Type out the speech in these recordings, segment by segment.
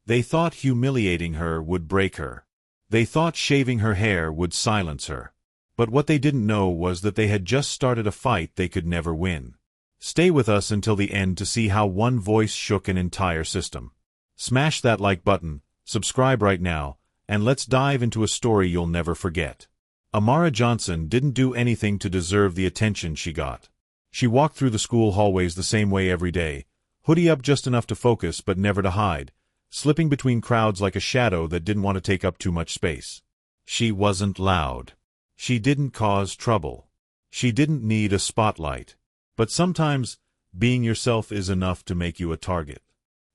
They thought humiliating her would break her. They thought shaving her hair would silence her. But what they didn't know was that they had just started a fight they could never win. Stay with us until the end to see how one voice shook an entire system. Smash that like button, subscribe right now, and let's dive into a story you'll never forget. Amara Johnson didn't do anything to deserve the attention she got. She walked through the school hallways the same way every day, hoodie up just enough to focus but never to hide, slipping between crowds like a shadow that didn't want to take up too much space. She wasn't loud. She didn't cause trouble. She didn't need a spotlight. But sometimes, being yourself is enough to make you a target.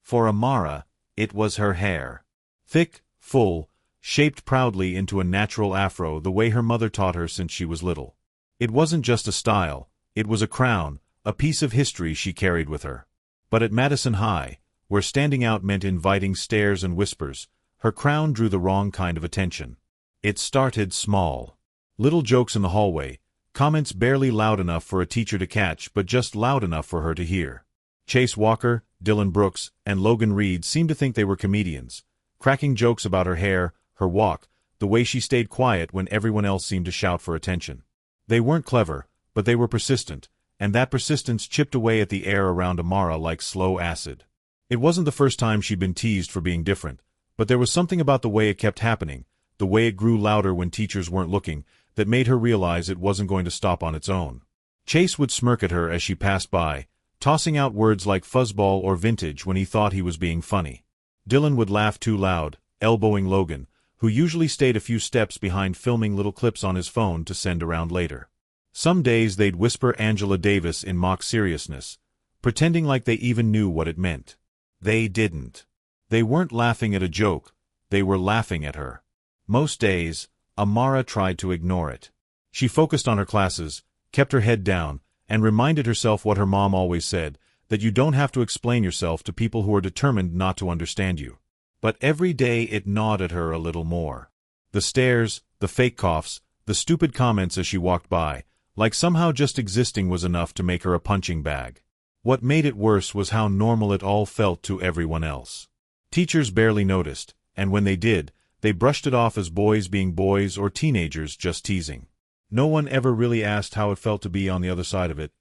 For Amara, it was her hair. Thick, full, shaped proudly into a natural afro the way her mother taught her since she was little. It wasn't just a style, it was a crown, a piece of history she carried with her. But at Madison High, where standing out meant inviting stares and whispers, her crown drew the wrong kind of attention. It started small. Little jokes in the hallway, comments barely loud enough for a teacher to catch but just loud enough for her to hear. Chase Walker, Dylan Brooks, and Logan Reed seemed to think they were comedians, cracking jokes about her hair, her walk, the way she stayed quiet when everyone else seemed to shout for attention. They weren't clever, but they were persistent, and that persistence chipped away at the air around Amara like slow acid. It wasn't the first time she'd been teased for being different, but there was something about the way it kept happening, the way it grew louder when teachers weren't looking, that made her realize it wasn't going to stop on its own. Chase would smirk at her as she passed by, tossing out words like fuzzball or vintage when he thought he was being funny. Dylan would laugh too loud, elbowing Logan, who usually stayed a few steps behind filming little clips on his phone to send around later. Some days they'd whisper Angela Davis in mock seriousness, pretending like they even knew what it meant. They didn't. They weren't laughing at a joke, they were laughing at her. Most days, Amara tried to ignore it. She focused on her classes, kept her head down, and reminded herself what her mom always said, that you don't have to explain yourself to people who are determined not to understand you. But every day it gnawed at her a little more. The stares, the fake coughs, the stupid comments as she walked by, like somehow just existing was enough to make her a punching bag. What made it worse was how normal it all felt to everyone else. Teachers barely noticed, and when they did, they brushed it off as boys being boys or teenagers just teasing. No one ever really asked how it felt to be on the other side of it,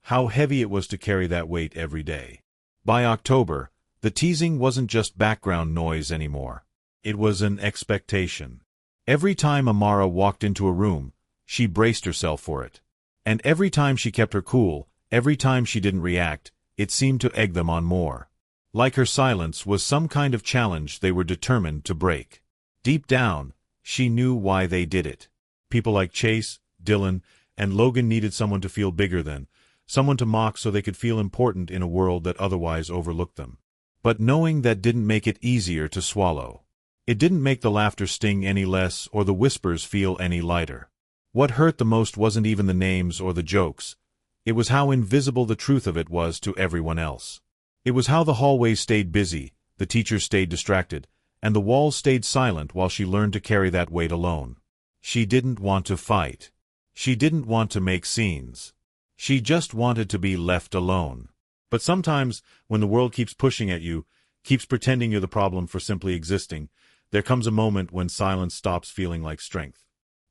how heavy it was to carry that weight every day. By October, the teasing wasn't just background noise anymore. It was an expectation. Every time Amara walked into a room, she braced herself for it. And every time she kept her cool, every time she didn't react, it seemed to egg them on more. Like her silence was some kind of challenge they were determined to break. Deep down, she knew why they did it. People like Chase, Dylan, and Logan needed someone to feel bigger than, someone to mock so they could feel important in a world that otherwise overlooked them. But knowing that didn't make it easier to swallow. It didn't make the laughter sting any less or the whispers feel any lighter. What hurt the most wasn't even the names or the jokes. It was how invisible the truth of it was to everyone else. It was how the hallways stayed busy, the teachers stayed distracted, and the walls stayed silent while she learned to carry that weight alone. She didn't want to fight. She didn't want to make scenes. She just wanted to be left alone. But sometimes, when the world keeps pushing at you, keeps pretending you're the problem for simply existing, there comes a moment when silence stops feeling like strength.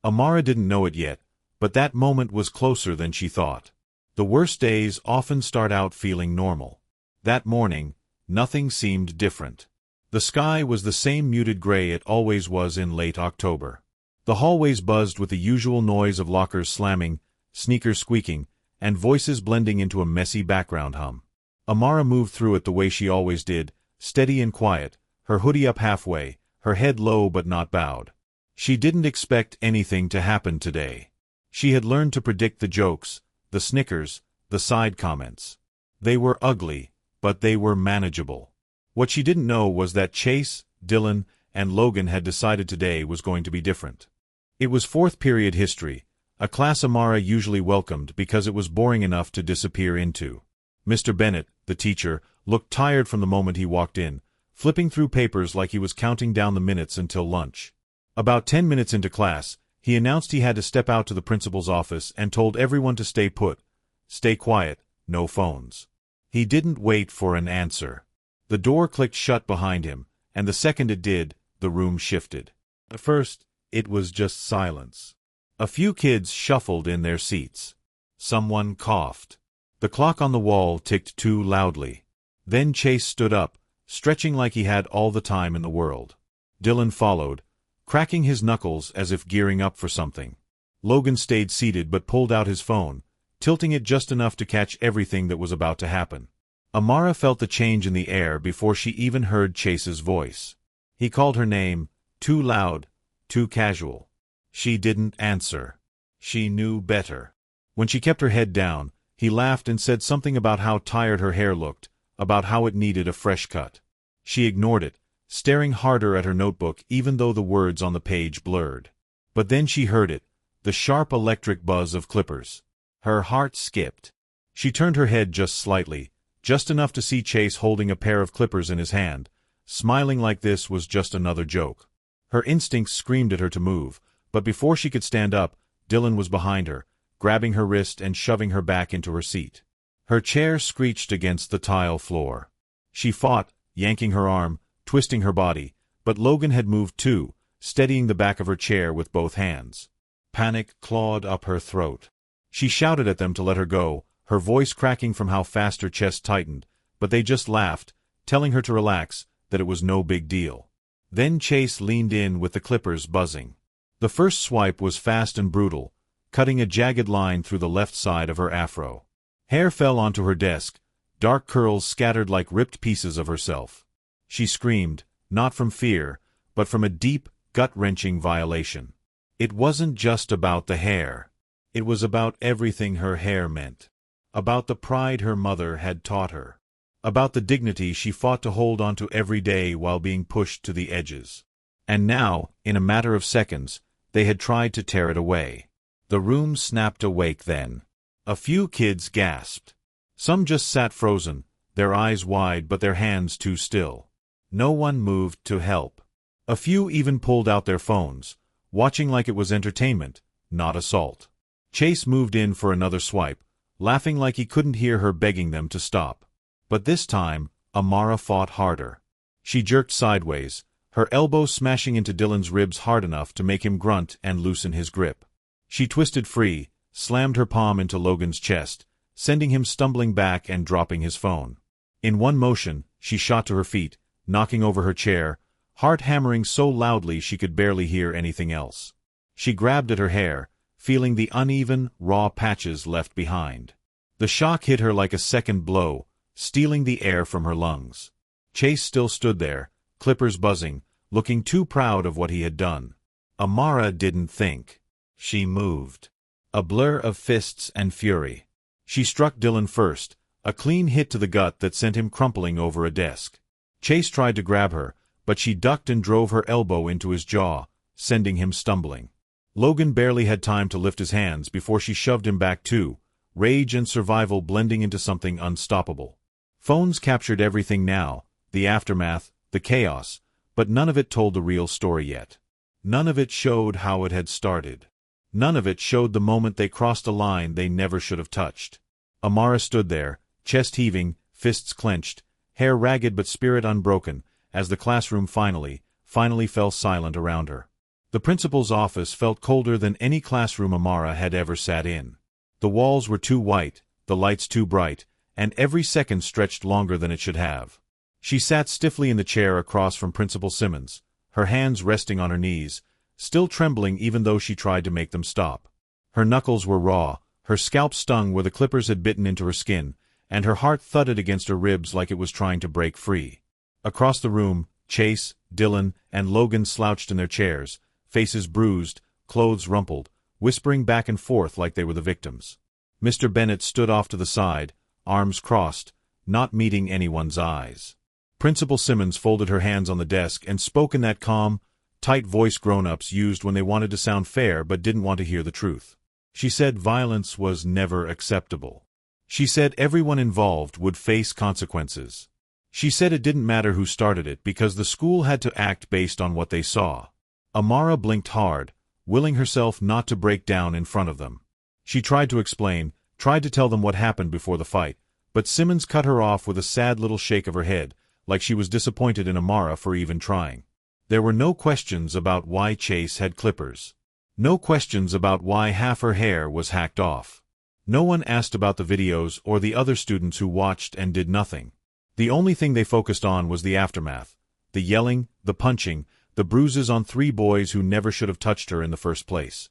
Amara didn't know it yet, but that moment was closer than she thought. The worst days often start out feeling normal. That morning, nothing seemed different. The sky was the same muted gray it always was in late October. The hallways buzzed with the usual noise of lockers slamming, sneakers squeaking, and voices blending into a messy background hum. Amara moved through it the way she always did, steady and quiet, her hoodie up halfway, her head low but not bowed. She didn't expect anything to happen today. She had learned to predict the jokes, the snickers, the side comments. They were ugly, but they were manageable. What she didn't know was that Chase, Dylan, and Logan had decided today was going to be different. It was fourth period history, a class Amara usually welcomed because it was boring enough to disappear into. Mr. Bennett, the teacher, looked tired from the moment he walked in, flipping through papers like he was counting down the minutes until lunch. About 10 minutes into class, he announced he had to step out to the principal's office and told everyone to stay put, stay quiet, no phones. He didn't wait for an answer. The door clicked shut behind him, and the second it did, the room shifted. At first, it was just silence. A few kids shuffled in their seats. Someone coughed. The clock on the wall ticked too loudly. Then Chase stood up, stretching like he had all the time in the world. Dylan followed, cracking his knuckles as if gearing up for something. Logan stayed seated but pulled out his phone, tilting it just enough to catch everything that was about to happen. Amara felt the change in the air before she even heard Chase's voice. He called her name, too loud, too casual. She didn't answer. She knew better. When she kept her head down, he laughed and said something about how tired her hair looked, about how it needed a fresh cut. She ignored it, staring harder at her notebook even though the words on the page blurred. But then she heard it, the sharp electric buzz of clippers. Her heart skipped. She turned her head just slightly, just enough to see Chase holding a pair of clippers in his hand, smiling like this was just another joke. Her instincts screamed at her to move, but before she could stand up, Dylan was behind her, grabbing her wrist and shoving her back into her seat. Her chair screeched against the tile floor. She fought, yanking her arm, twisting her body, but Logan had moved too, steadying the back of her chair with both hands. Panic clawed up her throat. She shouted at them to let her go, her voice cracking from how fast her chest tightened, but they just laughed, telling her to relax, that it was no big deal. Then Chase leaned in with the clippers buzzing. The first swipe was fast and brutal, cutting a jagged line through the left side of her afro. Hair fell onto her desk, dark curls scattered like ripped pieces of herself. She screamed, not from fear, but from a deep, gut-wrenching violation. It wasn't just about the hair. It was about everything her hair meant. About the pride her mother had taught her. About the dignity she fought to hold onto every day while being pushed to the edges. And now, in a matter of seconds, they had tried to tear it away. The room snapped awake then. A few kids gasped. Some just sat frozen, their eyes wide but their hands too still. No one moved to help. A few even pulled out their phones, watching like it was entertainment, not assault. Chase moved in for another swipe, laughing like he couldn't hear her begging them to stop. But this time, Amara fought harder. She jerked sideways, her elbow smashing into Dylan's ribs hard enough to make him grunt and loosen his grip. She twisted free, slammed her palm into Logan's chest, sending him stumbling back and dropping his phone. In one motion, she shot to her feet, knocking over her chair, heart hammering so loudly she could barely hear anything else. She grabbed at her hair, feeling the uneven, raw patches left behind. The shock hit her like a second blow, stealing the air from her lungs. Chase still stood there, clippers buzzing, looking too proud of what he had done. Amara didn't think. She moved. A blur of fists and fury. She struck Dylan first, a clean hit to the gut that sent him crumpling over a desk. Chase tried to grab her, but she ducked and drove her elbow into his jaw, sending him stumbling. Logan barely had time to lift his hands before she shoved him back too, rage and survival blending into something unstoppable. Phones captured everything now, the aftermath, the chaos, but none of it told the real story yet. None of it showed how it had started. None of it showed the moment they crossed a line they never should have touched. Amara stood there, chest heaving, fists clenched, hair ragged but spirit unbroken, as the classroom finally fell silent around her. The principal's office felt colder than any classroom Amara had ever sat in. The walls were too white, the lights too bright, and every second stretched longer than it should have. She sat stiffly in the chair across from Principal Simmons, her hands resting on her knees, still trembling even though she tried to make them stop. Her knuckles were raw, her scalp stung where the clippers had bitten into her skin, and her heart thudded against her ribs like it was trying to break free. Across the room, Chase, Dylan, and Logan slouched in their chairs, faces bruised, clothes rumpled, whispering back and forth like they were the victims. Mr. Bennett stood off to the side, arms crossed, not meeting anyone's eyes. Principal Simmons folded her hands on the desk and spoke in that calm, tight voice grown-ups used when they wanted to sound fair but didn't want to hear the truth. She said violence was never acceptable. She said everyone involved would face consequences. She said it didn't matter who started it because the school had to act based on what they saw. Amara blinked hard, willing herself not to break down in front of them. She tried to explain, tried to tell them what happened before the fight, but Simmons cut her off with a sad little shake of her head, like she was disappointed in Amara for even trying. There were no questions about why Chase had clippers. No questions about why half her hair was hacked off. No one asked about the videos or the other students who watched and did nothing. The only thing they focused on was the aftermath. The yelling, the punching, the bruises on 3 boys who never should have touched her in the first place.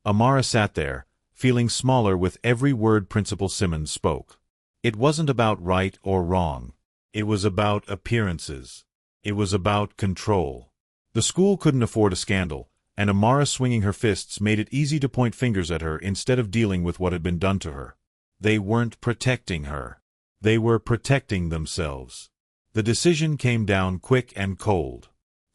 Amara sat there, feeling smaller with every word Principal Simmons spoke. It wasn't about right or wrong. It was about appearances. It was about control. The school couldn't afford a scandal, and Amara swinging her fists made it easy to point fingers at her instead of dealing with what had been done to her. They weren't protecting her. They were protecting themselves. The decision came down quick and cold.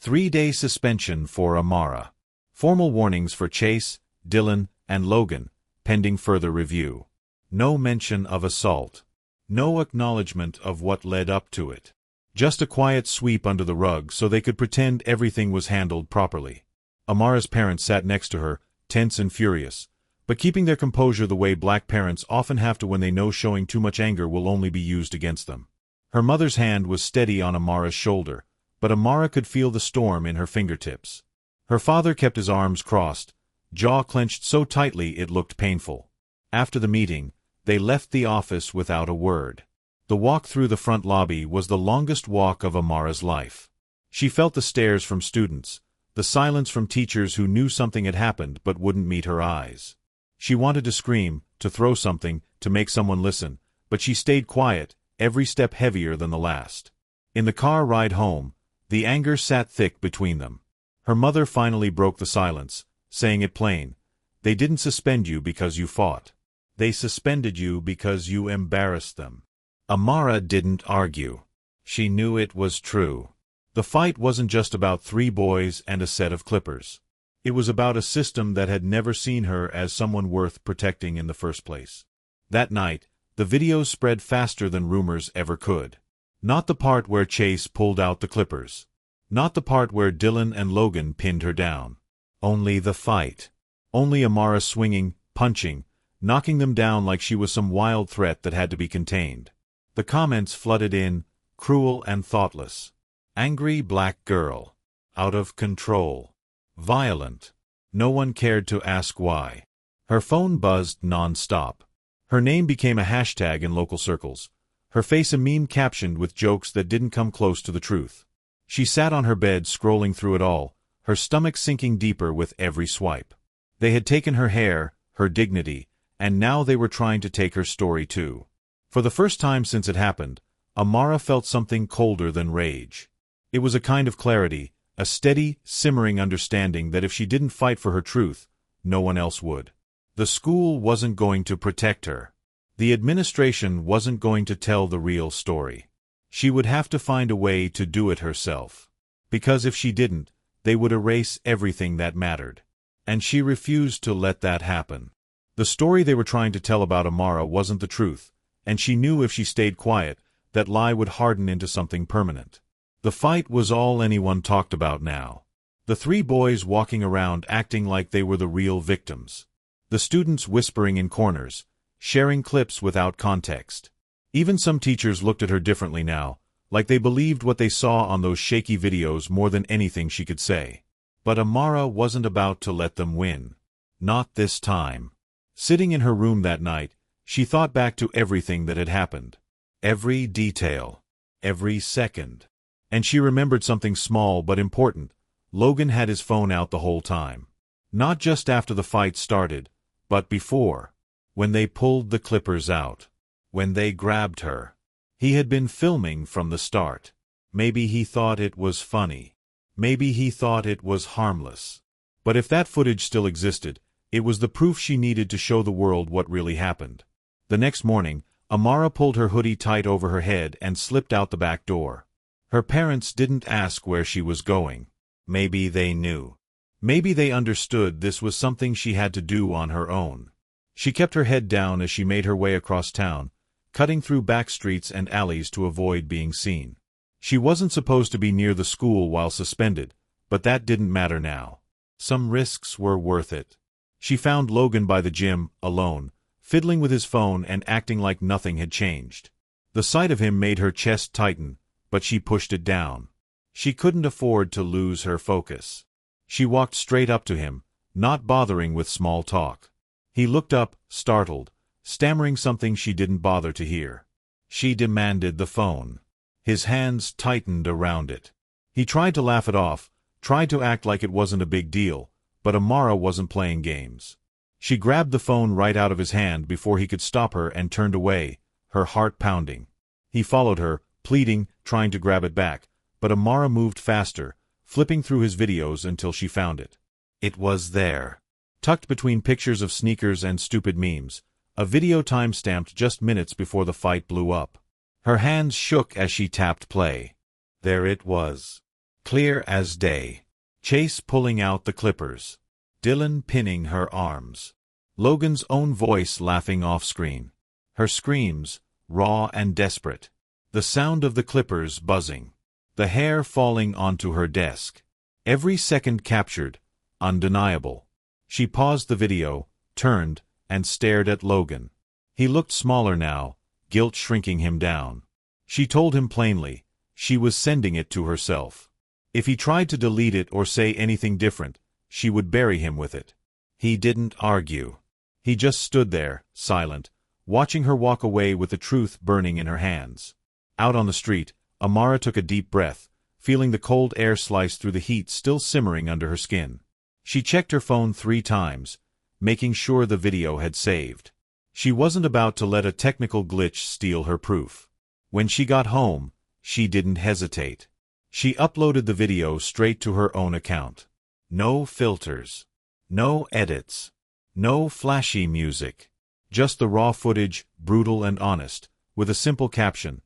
3-day suspension for Amara. Formal warnings for Chase, Dylan, and Logan, pending further review. No mention of assault. No acknowledgement of what led up to it. Just a quiet sweep under the rug so they could pretend everything was handled properly. Amara's parents sat next to her, tense and furious, but keeping their composure the way black parents often have to when they know showing too much anger will only be used against them. Her mother's hand was steady on Amara's shoulder, but Amara could feel the storm in her fingertips. Her father kept his arms crossed, jaw clenched so tightly it looked painful. After the meeting, they left the office without a word. The walk through the front lobby was the longest walk of Amara's life. She felt the stares from students, the silence from teachers who knew something had happened but wouldn't meet her eyes. She wanted to scream, to throw something, to make someone listen, but she stayed quiet, every step heavier than the last. In the car ride home, the anger sat thick between them. Her mother finally broke the silence, saying it plain. They didn't suspend you because you fought. They suspended you because you embarrassed them. Amara didn't argue. She knew it was true. The fight wasn't just about 3 boys and a set of clippers. It was about a system that had never seen her as someone worth protecting in the first place. That night, the videos spread faster than rumors ever could. Not the part where Chase pulled out the clippers. Not the part where Dylan and Logan pinned her down. Only the fight. Only Amara swinging, punching, knocking them down like she was some wild threat that had to be contained. The comments flooded in, cruel and thoughtless. Angry black girl. Out of control. Violent. No one cared to ask why. Her phone buzzed non-stop. Her name became a hashtag in local circles. Her face a meme captioned with jokes that didn't come close to the truth. She sat on her bed scrolling through it all, her stomach sinking deeper with every swipe. They had taken her hair, her dignity, and now they were trying to take her story too. For the first time since it happened, Amara felt something colder than rage. It was a kind of clarity, a steady, simmering understanding that if she didn't fight for her truth, no one else would. The school wasn't going to protect her. The administration wasn't going to tell the real story. She would have to find a way to do it herself. Because if she didn't, they would erase everything that mattered. And she refused to let that happen. The story they were trying to tell about Amara wasn't the truth, and she knew if she stayed quiet, that lie would harden into something permanent. The fight was all anyone talked about now. The 3 boys walking around acting like they were the real victims. The students whispering in corners, sharing clips without context. Even some teachers looked at her differently now, like they believed what they saw on those shaky videos more than anything she could say. But Amara wasn't about to let them win. Not this time. Sitting in her room that night, she thought back to everything that had happened. Every detail. Every second. And she remembered something small but important. Logan had his phone out the whole time. Not just after the fight started, but before. When they pulled the clippers out. When they grabbed her. He had been filming from the start. Maybe he thought it was funny. Maybe he thought it was harmless. But if that footage still existed, it was the proof she needed to show the world what really happened. The next morning, Amara pulled her hoodie tight over her head and slipped out the back door. Her parents didn't ask where she was going. Maybe they knew. Maybe they understood this was something she had to do on her own. She kept her head down as she made her way across town, cutting through back streets and alleys to avoid being seen. She wasn't supposed to be near the school while suspended, but that didn't matter now. Some risks were worth it. She found Logan by the gym, alone, fiddling with his phone and acting like nothing had changed. The sight of him made her chest tighten, but she pushed it down. She couldn't afford to lose her focus. She walked straight up to him, not bothering with small talk. He looked up, startled, stammering something she didn't bother to hear. She demanded the phone. His hands tightened around it. He tried to laugh it off, tried to act like it wasn't a big deal, but Amara wasn't playing games. She grabbed the phone right out of his hand before he could stop her and turned away, her heart pounding. He followed her, pleading, trying to grab it back, but Amara moved faster, flipping through his videos until she found it. It was there. Tucked between pictures of sneakers and stupid memes, a video time-stamped just minutes before the fight blew up. Her hands shook as she tapped play. There it was. Clear as day. Chase pulling out the clippers. Dylan pinning her arms. Logan's own voice laughing off-screen. Her screams, raw and desperate. The sound of the clippers buzzing. The hair falling onto her desk. Every second captured, undeniable. She paused the video, turned, and stared at Logan. He looked smaller now, guilt shrinking him down. She told him plainly, she was sending it to herself. If he tried to delete it or say anything different, she would bury him with it. He didn't argue. He just stood there, silent, watching her walk away with the truth burning in her hands. Out on the street, Amara took a deep breath, feeling the cold air slice through the heat still simmering under her skin. She checked her phone 3 times, making sure the video had saved. She wasn't about to let a technical glitch steal her proof. When she got home, she didn't hesitate. She uploaded the video straight to her own account. No filters. No edits. No flashy music. Just the raw footage, brutal and honest, with a simple caption,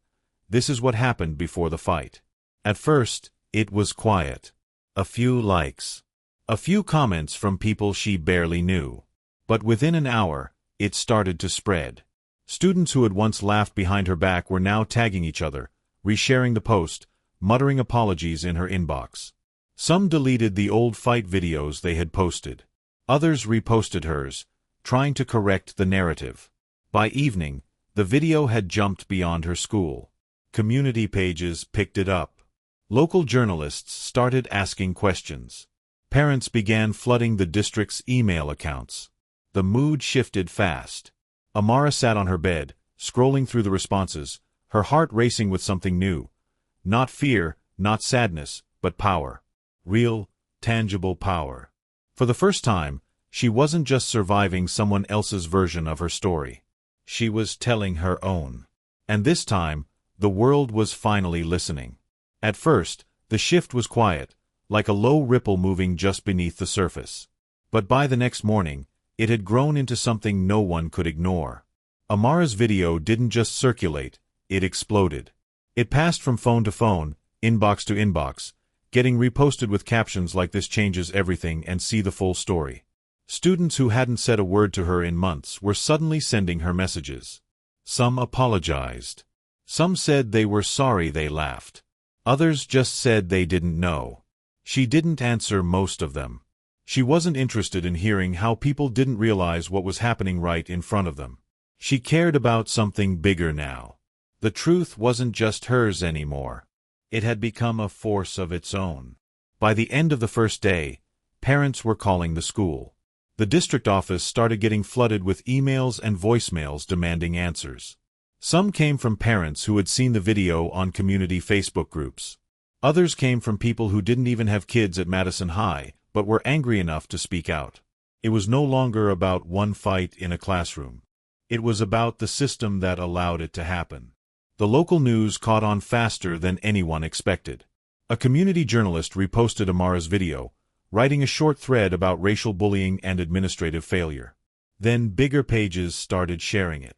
"This is what happened before the fight." At first, it was quiet. A few likes. A few comments from people she barely knew. But within an hour, it started to spread. Students who had once laughed behind her back were now tagging each other, resharing the post, muttering apologies in her inbox. Some deleted the old fight videos they had posted. Others reposted hers, trying to correct the narrative. By evening, the video had jumped beyond her school. Community pages picked it up. Local journalists started asking questions. Parents began flooding the district's email accounts. The mood shifted fast. Amara sat on her bed, scrolling through the responses, her heart racing with something new. Not fear, not sadness, but power. Real, tangible power. For the first time, she wasn't just surviving someone else's version of her story. She was telling her own. And this time, the world was finally listening. At first, the shift was quiet, like a low ripple moving just beneath the surface. But by the next morning, it had grown into something no one could ignore. Amara's video didn't just circulate, it exploded. It passed from phone to phone, inbox to inbox, getting reposted with captions like "This changes everything" and "See the full story." Students who hadn't said a word to her in months were suddenly sending her messages. Some apologized. Some said they were sorry they laughed. Others just said they didn't know. She didn't answer most of them. She wasn't interested in hearing how people didn't realize what was happening right in front of them. She cared about something bigger now. The truth wasn't just hers anymore. It had become a force of its own. By the end of the first day, parents were calling the school. The district office started getting flooded with emails and voicemails demanding answers. Some came from parents who had seen the video on community Facebook groups. Others came from people who didn't even have kids at Madison High, but were angry enough to speak out. It was no longer about one fight in a classroom. It was about the system that allowed it to happen. The local news caught on faster than anyone expected. A community journalist reposted Amara's video, writing a short thread about racial bullying and administrative failure. Then bigger pages started sharing it.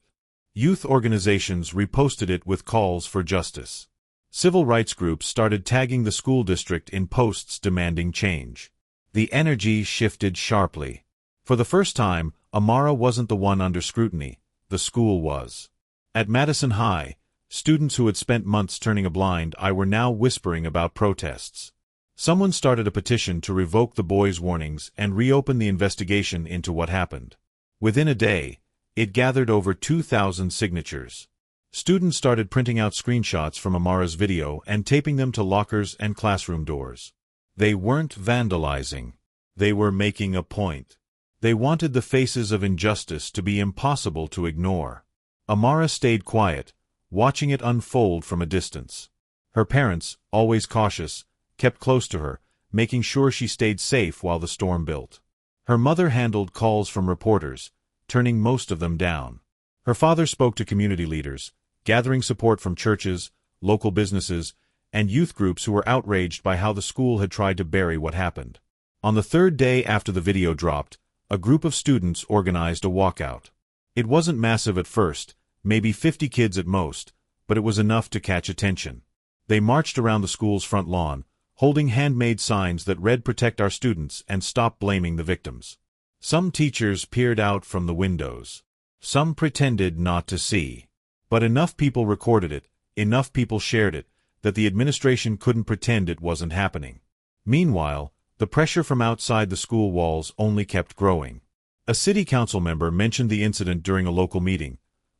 Youth organizations reposted it with calls for justice. Civil rights groups started tagging the school district in posts demanding change. The energy shifted sharply. For the first time, Amara wasn't the one under scrutiny, the school was. At Madison High, students who had spent months turning a blind eye were now whispering about protests. Someone started a petition to revoke the boys' warnings and reopen the investigation into what happened. Within a day, it gathered over 2,000 signatures. Students started printing out screenshots from Amara's video and taping them to lockers and classroom doors. They weren't vandalizing. They were making a point. They wanted the faces of injustice to be impossible to ignore. Amara stayed quiet, watching it unfold from a distance. Her parents, always cautious, kept close to her, making sure she stayed safe while the storm built. Her mother handled calls from reporters, turning most of them down. Her father spoke to community leaders, gathering support from churches, local businesses, and youth groups who were outraged by how the school had tried to bury what happened. On the third day after the video dropped, a group of students organized a walkout. It wasn't massive at first, maybe 50 kids at most, but it was enough to catch attention. They marched around the school's front lawn, holding handmade signs that read "Protect our students" and "Stop blaming the victims." Some teachers peered out from the windows. Some pretended not to see. But enough people recorded it, enough people shared it, that the administration couldn't pretend it wasn't happening. Meanwhile, the pressure from outside the school walls only kept growing. A city council member mentioned the incident during a local meeting,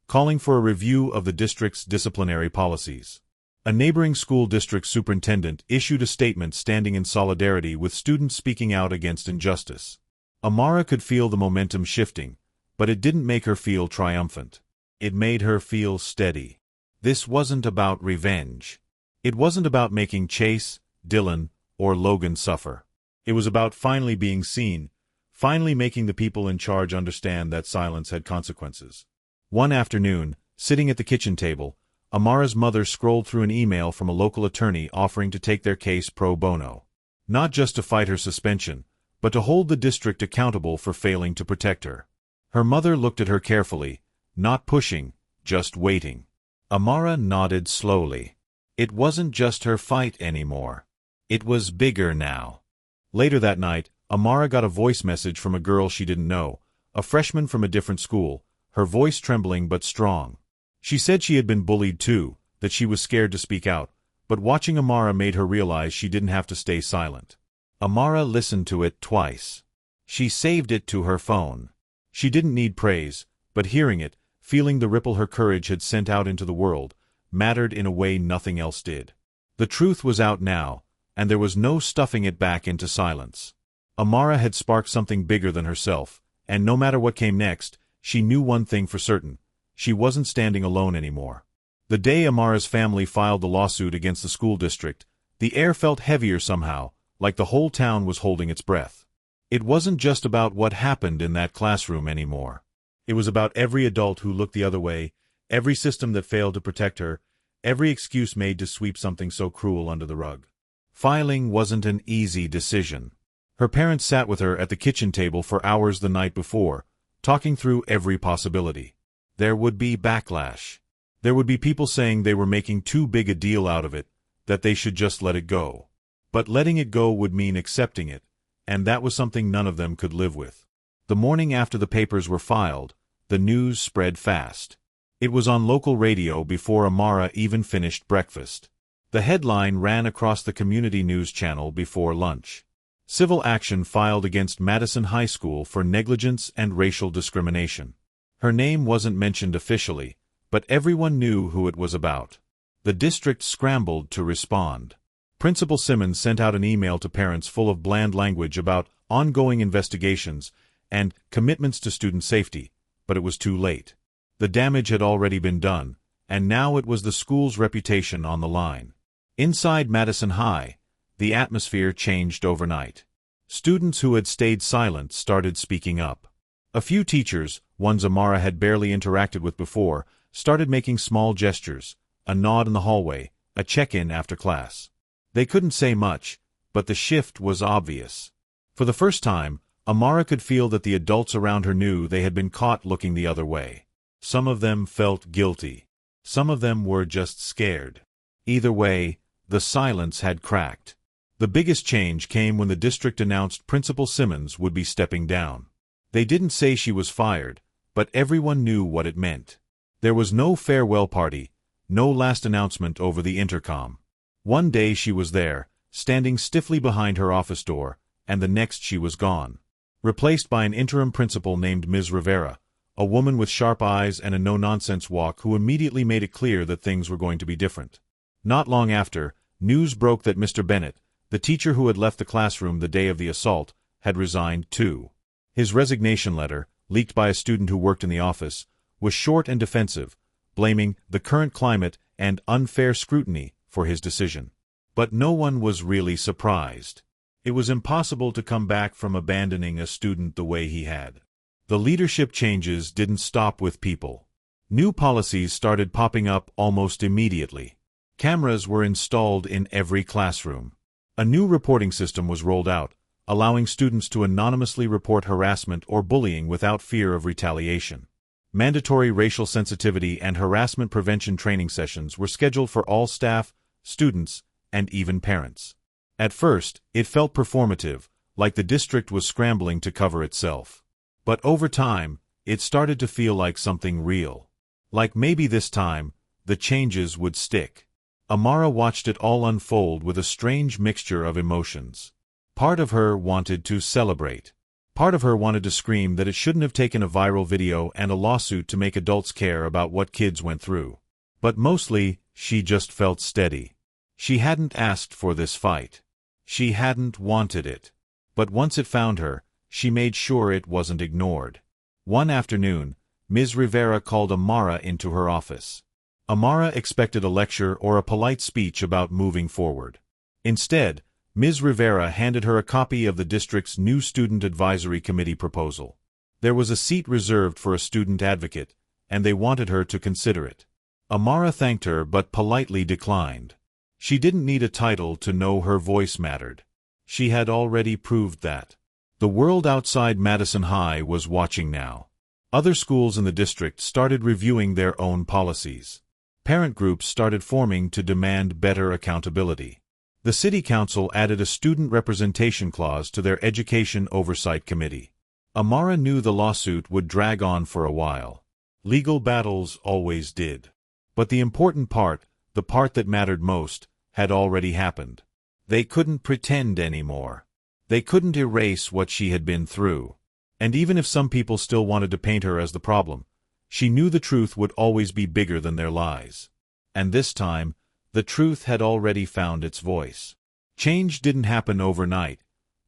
calling for a review of the district's disciplinary policies. A neighboring school district superintendent issued a statement standing in solidarity with students speaking out against injustice. Amara could feel the momentum shifting, but it didn't make her feel triumphant. It made her feel steady. This wasn't about revenge. It wasn't about making Chase, Dylan, or Logan suffer. It was about finally being seen, finally making the people in charge understand that silence had consequences. One afternoon, sitting at the kitchen table, Amara's mother scrolled through an email from a local attorney offering to take their case pro bono. Not just to fight her suspension, but to hold the district accountable for failing to protect her. Her mother looked at her carefully, not pushing, just waiting. Amara nodded slowly. It wasn't just her fight anymore. It was bigger now. Later that night, Amara got a voice message from a girl she didn't know, a freshman from a different school, her voice trembling but strong. She said she had been bullied too, that she was scared to speak out, but watching Amara made her realize she didn't have to stay silent. Amara listened to it twice. She saved it to her phone. She didn't need praise, but hearing it, feeling the ripple her courage had sent out into the world, mattered in a way nothing else did. The truth was out now, and there was no stuffing it back into silence. Amara had sparked something bigger than herself, and no matter what came next, she knew one thing for certain: she wasn't standing alone anymore. The day Amara's family filed the lawsuit against the school district, the air felt heavier somehow, like the whole town was holding its breath. It wasn't just about what happened in that classroom anymore. It was about every adult who looked the other way, every system that failed to protect her, every excuse made to sweep something so cruel under the rug. Filing wasn't an easy decision. Her parents sat with her at the kitchen table for hours the night before, talking through every possibility. There would be backlash. There would be people saying they were making too big a deal out of it, that they should just let it go. But letting it go would mean accepting it, and that was something none of them could live with. The morning after the papers were filed, the news spread fast. It was on local radio before Amara even finished breakfast. The headline ran across the community news channel before lunch. Civil action filed against Madison High School for negligence and racial discrimination. Her name wasn't mentioned officially, but everyone knew who it was about. The district scrambled to respond. Principal Simmons sent out an email to parents full of bland language about ongoing investigations and commitments to student safety, but it was too late. The damage had already been done, and now it was the school's reputation on the line. Inside Madison High, the atmosphere changed overnight. Students who had stayed silent started speaking up. A few teachers, ones Amara had barely interacted with before, started making small gestures, a nod in the hallway, a check-in after class. They couldn't say much, but the shift was obvious. For the first time, Amara could feel that the adults around her knew they had been caught looking the other way. Some of them felt guilty. Some of them were just scared. Either way, the silence had cracked. The biggest change came when the district announced Principal Simmons would be stepping down. They didn't say she was fired, but everyone knew what it meant. There was no farewell party, no last announcement over the intercom. One day she was there, standing stiffly behind her office door, and the next she was gone. Replaced by an interim principal named Ms. Rivera, a woman with sharp eyes and a no-nonsense walk who immediately made it clear that things were going to be different. Not long after, news broke that Mr. Bennett, the teacher who had left the classroom the day of the assault, had resigned too. His resignation letter, leaked by a student who worked in the office, was short and defensive, blaming the current climate and unfair scrutiny for his decision. But no one was really surprised. It was impossible to come back from abandoning a student the way he had. The leadership changes didn't stop with people. New policies started popping up almost immediately. Cameras were installed in every classroom. A new reporting system was rolled out, allowing students to anonymously report harassment or bullying without fear of retaliation. Mandatory racial sensitivity and harassment prevention training sessions were scheduled for all staff, students, and even parents. At first, it felt performative, like the district was scrambling to cover itself. But over time, it started to feel like something real. Like maybe this time, the changes would stick. Amara watched it all unfold with a strange mixture of emotions. Part of her wanted to celebrate. Part of her wanted to scream that it shouldn't have taken a viral video and a lawsuit to make adults care about what kids went through. But mostly, she just felt steady. She hadn't asked for this fight. She hadn't wanted it. But once it found her, she made sure it wasn't ignored. One afternoon, Ms. Rivera called Amara into her office. Amara expected a lecture or a polite speech about moving forward. Instead, Ms. Rivera handed her a copy of the district's new Student Advisory Committee proposal. There was a seat reserved for a student advocate, and they wanted her to consider it. Amara thanked her but politely declined. She didn't need a title to know her voice mattered. She had already proved that. The world outside Madison High was watching now. Other schools in the district started reviewing their own policies. Parent groups started forming to demand better accountability. The City Council added a student representation clause to their Education Oversight Committee. Amara knew the lawsuit would drag on for a while. Legal battles always did. But the important part, the part that mattered most, had already happened. They couldn't pretend anymore. They couldn't erase what she had been through. And even if some people still wanted to paint her as the problem, she knew the truth would always be bigger than their lies. And this time, the truth had already found its voice. Change didn't happen overnight,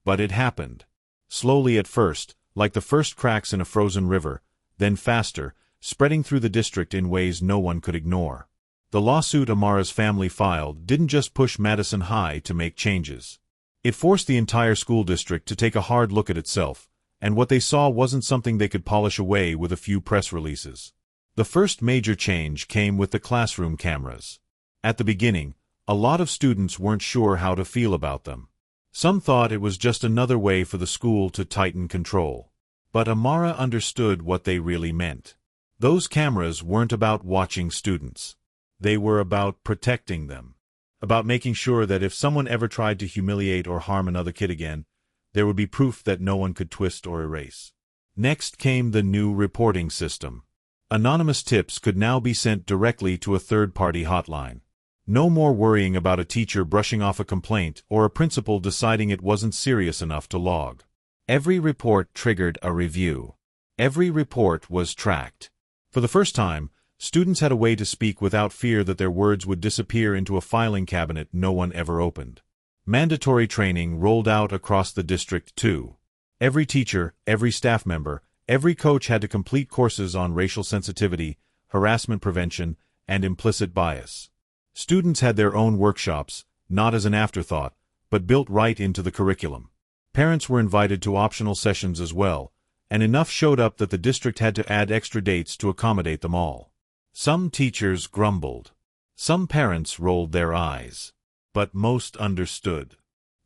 but it happened. Slowly at first, like the first cracks in a frozen river, then faster, spreading through the district in ways no one could ignore. The lawsuit Amara's family filed didn't just push Madison High to make changes. It forced the entire school district to take a hard look at itself, and what they saw wasn't something they could polish away with a few press releases. The first major change came with the classroom cameras. At the beginning, a lot of students weren't sure how to feel about them. Some thought it was just another way for the school to tighten control. But Amara understood what they really meant. Those cameras weren't about watching students. They were about protecting them. About making sure that if someone ever tried to humiliate or harm another kid again, there would be proof that no one could twist or erase. Next came the new reporting system. Anonymous tips could now be sent directly to a third-party hotline. No more worrying about a teacher brushing off a complaint or a principal deciding it wasn't serious enough to log. Every report triggered a review. Every report was tracked. For the first time, students had a way to speak without fear that their words would disappear into a filing cabinet no one ever opened. Mandatory training rolled out across the district too. Every teacher, every staff member, every coach had to complete courses on racial sensitivity, harassment prevention, and implicit bias. Students had their own workshops, not as an afterthought, but built right into the curriculum. Parents were invited to optional sessions as well, and enough showed up that the district had to add extra dates to accommodate them all. Some teachers grumbled. Some parents rolled their eyes. But most understood.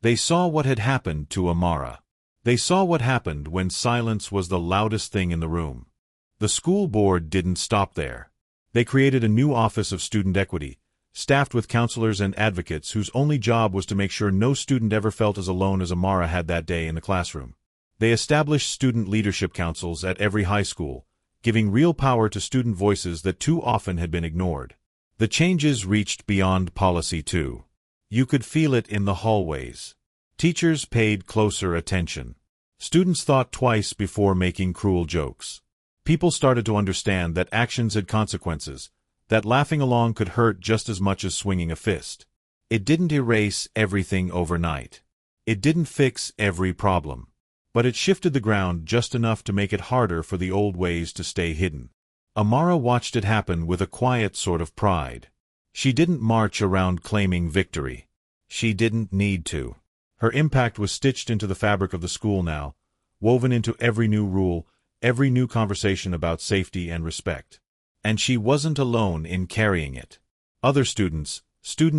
They saw what had happened to Amara. They saw what happened when silence was the loudest thing in the room. The school board didn't stop there. They created a new Office of Student Equity, staffed with counselors and advocates whose only job was to make sure no student ever felt as alone as Amara had that day in the classroom. They established student leadership councils at every high school, giving real power to student voices that too often had been ignored. The changes reached beyond policy too. You could feel it in the hallways. Teachers paid closer attention. Students thought twice before making cruel jokes. People started to understand that actions had consequences, that laughing along could hurt just as much as swinging a fist. It didn't erase everything overnight. It didn't fix every problem. But it shifted the ground just enough to make it harder for the old ways to stay hidden. Amara watched it happen with a quiet sort of pride. She didn't march around claiming victory. She didn't need to. Her impact was stitched into the fabric of the school now, woven into every new rule, every new conversation about safety and respect. And she wasn't alone in carrying it. Other students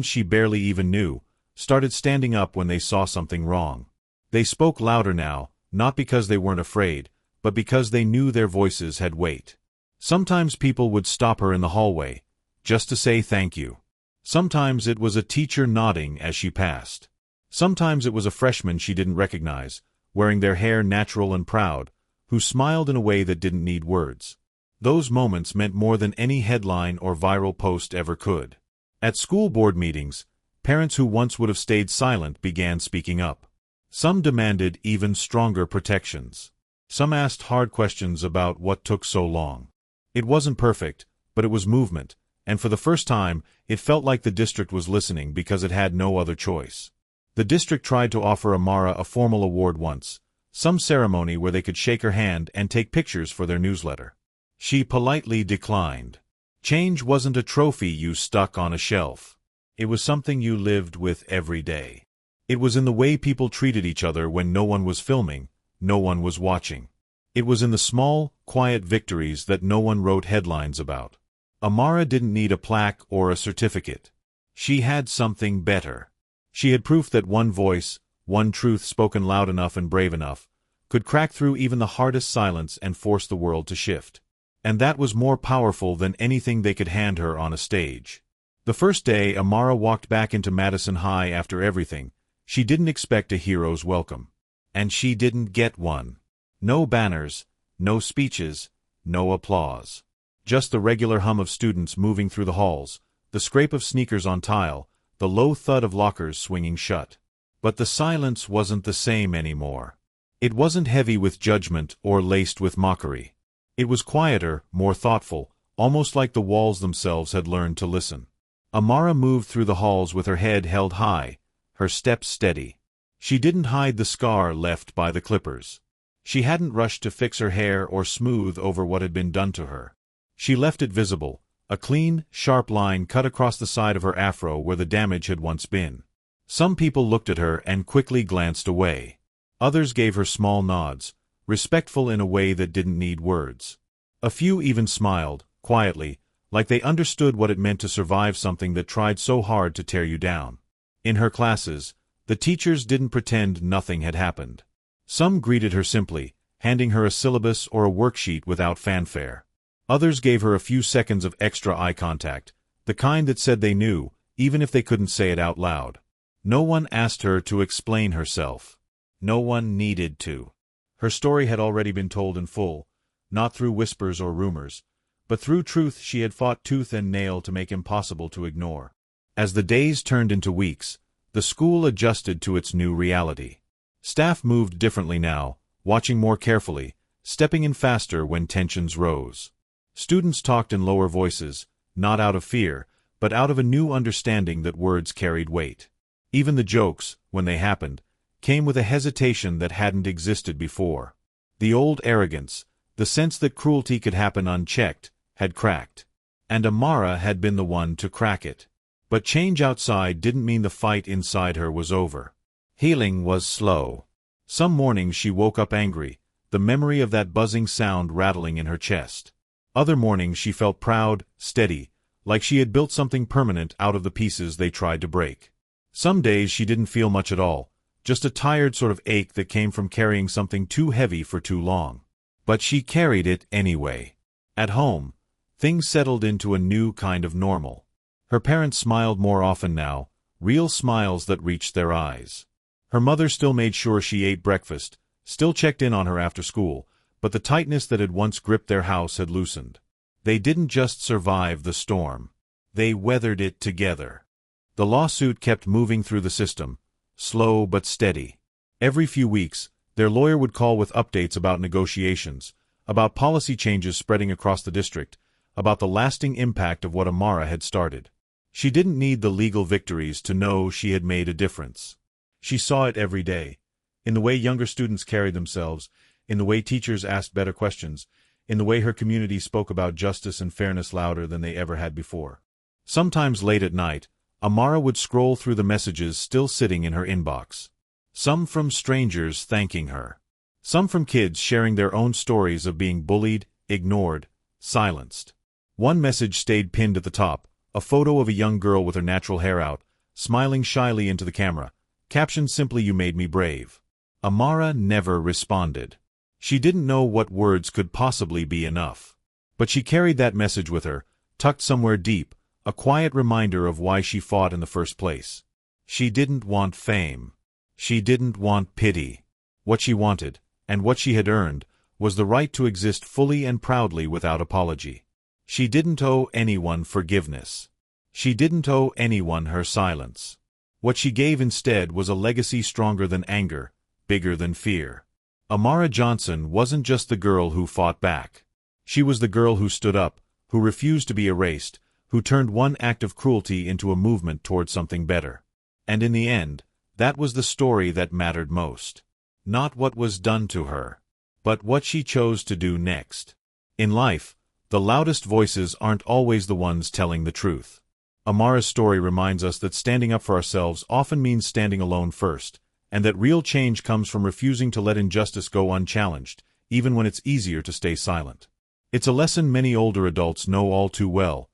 she barely even knew, started standing up when they saw something wrong. They spoke louder now, not because they weren't afraid, but because they knew their voices had weight. Sometimes people would stop her in the hallway, just to say thank you. Sometimes it was a teacher nodding as she passed. Sometimes it was a freshman she didn't recognize, wearing their hair natural and proud, who smiled in a way that didn't need words. Those moments meant more than any headline or viral post ever could. At school board meetings, parents who once would have stayed silent began speaking up. Some demanded even stronger protections. Some asked hard questions about what took so long. It wasn't perfect, but it was movement, and for the first time, it felt like the district was listening because it had no other choice. The district tried to offer Amara a formal award once, some ceremony where they could shake her hand and take pictures for their newsletter. She politely declined. Change wasn't a trophy you stuck on a shelf. It was something you lived with every day. It was in the way people treated each other when no one was filming, no one was watching. It was in the small, quiet victories that no one wrote headlines about. Amara didn't need a plaque or a certificate. She had something better. She had proof that one voice, one truth spoken loud enough and brave enough, could crack through even the hardest silence and force the world to shift. And that was more powerful than anything they could hand her on a stage. The first day Amara walked back into Madison High after everything, she didn't expect a hero's welcome. And she didn't get one. No banners, no speeches, no applause. Just the regular hum of students moving through the halls, the scrape of sneakers on tile, the low thud of lockers swinging shut. But the silence wasn't the same anymore. It wasn't heavy with judgment or laced with mockery. It was quieter, more thoughtful, almost like the walls themselves had learned to listen. Amara moved through the halls with her head held high, her steps steady. She didn't hide the scar left by the clippers. She hadn't rushed to fix her hair or smooth over what had been done to her. She left it visible, a clean, sharp line cut across the side of her afro where the damage had once been. Some people looked at her and quickly glanced away. Others gave her small nods, respectful in a way that didn't need words. A few even smiled, quietly, like they understood what it meant to survive something that tried so hard to tear you down. In her classes, the teachers didn't pretend nothing had happened. Some greeted her simply, handing her a syllabus or a worksheet without fanfare. Others gave her a few seconds of extra eye contact, the kind that said they knew, even if they couldn't say it out loud. No one asked her to explain herself. No one needed to. Her story had already been told in full, not through whispers or rumors, but through truth she had fought tooth and nail to make impossible to ignore. As the days turned into weeks, the school adjusted to its new reality. Staff moved differently now, watching more carefully, stepping in faster when tensions rose. Students talked in lower voices, not out of fear, but out of a new understanding that words carried weight. Even the jokes, when they happened, came with a hesitation that hadn't existed before. The old arrogance, the sense that cruelty could happen unchecked, had cracked. And Amara had been the one to crack it. But change outside didn't mean the fight inside her was over. Healing was slow. Some mornings she woke up angry, the memory of that buzzing sound rattling in her chest. Other mornings she felt proud, steady, like she had built something permanent out of the pieces they tried to break. Some days she didn't feel much at all, just a tired sort of ache that came from carrying something too heavy for too long. But she carried it anyway. At home, things settled into a new kind of normal. Her parents smiled more often now, real smiles that reached their eyes. Her mother still made sure she ate breakfast, still checked in on her after school, but the tightness that had once gripped their house had loosened. They didn't just survive the storm. They weathered it together. The lawsuit kept moving through the system, slow but steady. Every few weeks, their lawyer would call with updates about negotiations, about policy changes spreading across the district, about the lasting impact of what Amara had started. She didn't need the legal victories to know she had made a difference. She saw it every day, in the way younger students carried themselves, in the way teachers asked better questions, in the way her community spoke about justice and fairness louder than they ever had before. Sometimes late at night, Amara would scroll through the messages still sitting in her inbox. Some from strangers thanking her. Some from kids sharing their own stories of being bullied, ignored, silenced. One message stayed pinned at the top, a photo of a young girl with her natural hair out, smiling shyly into the camera, captioned simply, "You made me brave." Amara never responded. She didn't know what words could possibly be enough. But she carried that message with her, tucked somewhere deep, a quiet reminder of why she fought in the first place. She didn't want fame. She didn't want pity. What she wanted, and what she had earned, was the right to exist fully and proudly without apology. She didn't owe anyone forgiveness. She didn't owe anyone her silence. What she gave instead was a legacy stronger than anger, bigger than fear. Amara Johnson wasn't just the girl who fought back. She was the girl who stood up, who refused to be erased, who turned one act of cruelty into a movement toward something better. And in the end, that was the story that mattered most. Not what was done to her, but what she chose to do next. In life, the loudest voices aren't always the ones telling the truth. Amara's story reminds us that standing up for ourselves often means standing alone first, and that real change comes from refusing to let injustice go unchallenged, even when it's easier to stay silent. It's a lesson many older adults know all too well.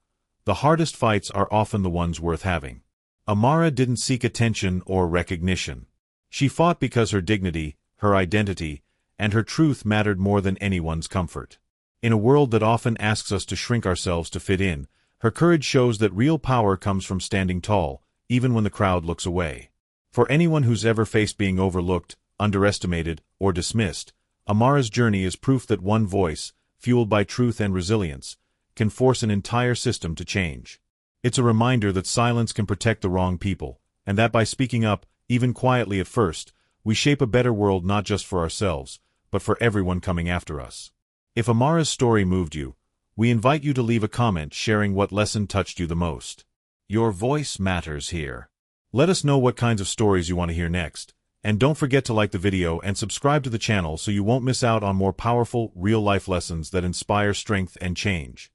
The hardest fights are often the ones worth having. Amara didn't seek attention or recognition. She fought because her dignity, her identity, and her truth mattered more than anyone's comfort. In a world that often asks us to shrink ourselves to fit in, her courage shows that real power comes from standing tall, even when the crowd looks away. For anyone who's ever faced being overlooked, underestimated, or dismissed, Amara's journey is proof that one voice, fueled by truth and resilience, can force an entire system to change. It's a reminder that silence can protect the wrong people, and that by speaking up, even quietly at first, we shape a better world not just for ourselves, but for everyone coming after us. If Amara's story moved you, we invite you to leave a comment sharing what lesson touched you the most. Your voice matters here. Let us know what kinds of stories you want to hear next, and don't forget to like the video and subscribe to the channel so you won't miss out on more powerful, real-life lessons that inspire strength and change.